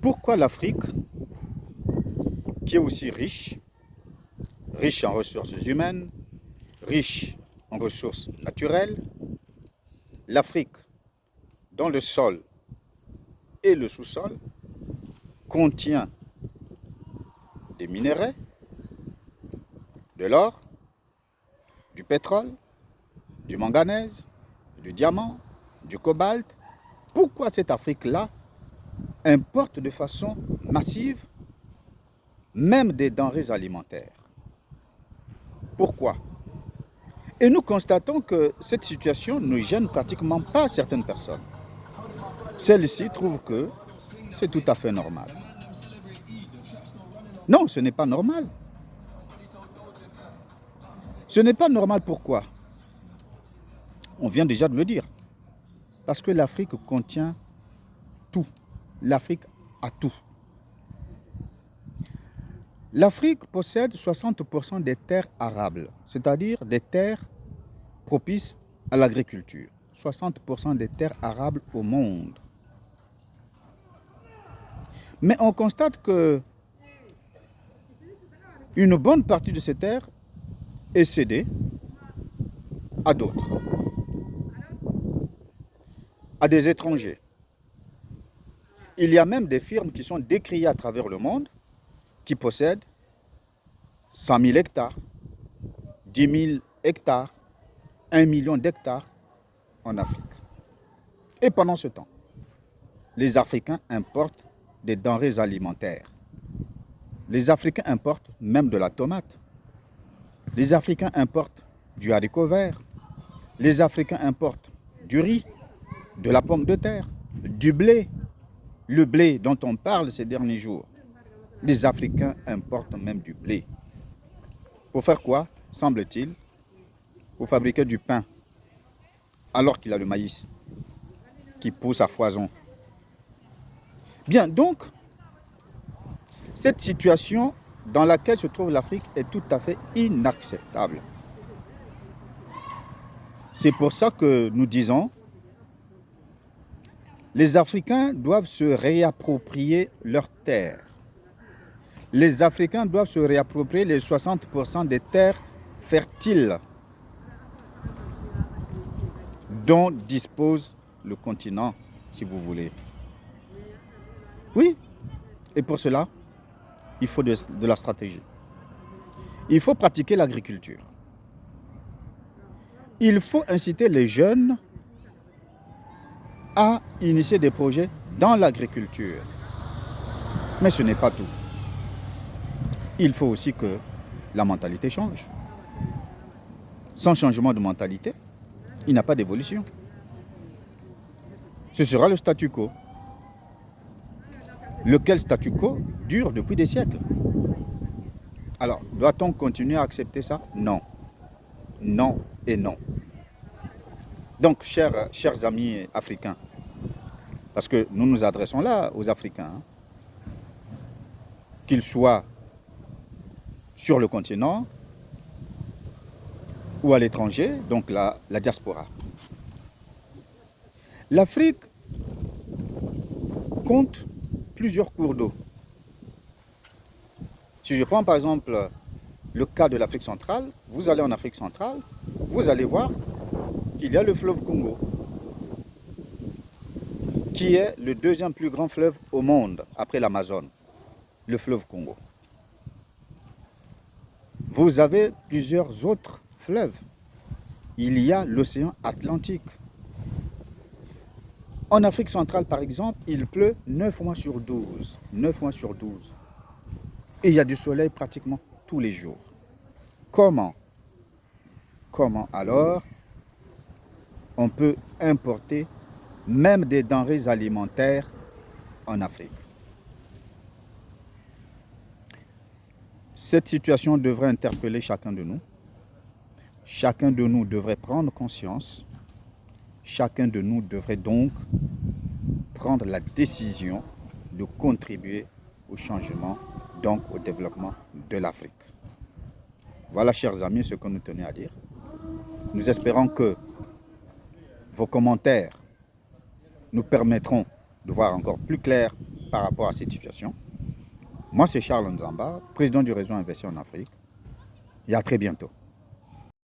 Pourquoi l'Afrique, qui est aussi riche, riche en ressources humaines, riche en ressources naturelles, l'Afrique, dont le sol et le sous-sol, contient des minéraux, de l'or, du pétrole, du manganèse, du diamant, du cobalt. Pourquoi cette Afrique-là importe de façon massive même des denrées alimentaires? Pourquoi? Et nous constatons que cette situation ne gêne pratiquement pas certaines personnes. Celles-ci trouvent que c'est tout à fait normal. Non, ce n'est pas normal. Ce n'est pas normal, pourquoi? On vient déjà de le dire. Parce que l'Afrique contient tout. L'Afrique a tout. L'Afrique possède 60% des terres arables, c'est-à-dire des terres propices à l'agriculture. 60% des terres arables au monde. Mais on constate que une bonne partie de ces terres est cédée à d'autres, à des étrangers. Il y a même des firmes qui sont décriées à travers le monde qui possèdent 100 000 hectares, 10 000 hectares, 1 million d'hectares en Afrique. Et pendant ce temps, les Africains importent des denrées alimentaires. Les Africains importent même de la tomate. Les Africains importent du haricot vert. Les Africains importent du riz, de la pomme de terre, du blé. Le blé dont on parle ces derniers jours. Les Africains importent même du blé. Pour faire quoi, semble-t-il? Pour fabriquer du pain, alors qu'il y a le maïs qui pousse à foison. Bien, donc, cette situation dans laquelle se trouve l'Afrique est tout à fait inacceptable. C'est pour ça que nous disons, les Africains doivent se réapproprier leurs terres. Les Africains doivent se réapproprier les 60% des terres fertiles dont dispose le continent, si vous voulez. Oui, et pour cela, il faut de la stratégie. Il faut pratiquer l'agriculture. Il faut inciter les jeunes à initier des projets dans l'agriculture. Mais ce n'est pas tout. Il faut aussi que la mentalité change. Sans changement de mentalité, il n'y a pas d'évolution. Ce sera le statu quo. Lequel statu quo dure depuis des siècles. Alors, doit-on continuer à accepter ça? Non. Non et non. Donc, chers amis africains, parce que nous nous adressons là aux Africains, qu'ils soient sur le continent ou à l'étranger, donc la diaspora. L'Afrique compte plusieurs cours d'eau. Si je prends par exemple le cas de l'Afrique centrale, vous allez en Afrique centrale, vous allez voir qu'il y a le fleuve Congo, qui est le deuxième plus grand fleuve au monde, après l'Amazone, le fleuve Congo. Vous avez plusieurs autres fleuves. Il y a l'océan Atlantique. En Afrique centrale, par exemple, il pleut 9 mois sur 12. 9 mois sur 12. Et il y a du soleil pratiquement tous les jours. Comment alors on peut importer même des denrées alimentaires en Afrique? Cette situation devrait interpeller chacun de nous. Chacun de nous devrait prendre conscience. Chacun de nous devrait donc prendre la décision de contribuer au changement, donc au développement de l'Afrique. Voilà, chers amis, ce que nous tenons à dire. Nous espérons que vos commentaires nous permettront de voir encore plus clair par rapport à cette situation. Moi, c'est Charles Nzamba, président du réseau Investir en Afrique. Et à très bientôt.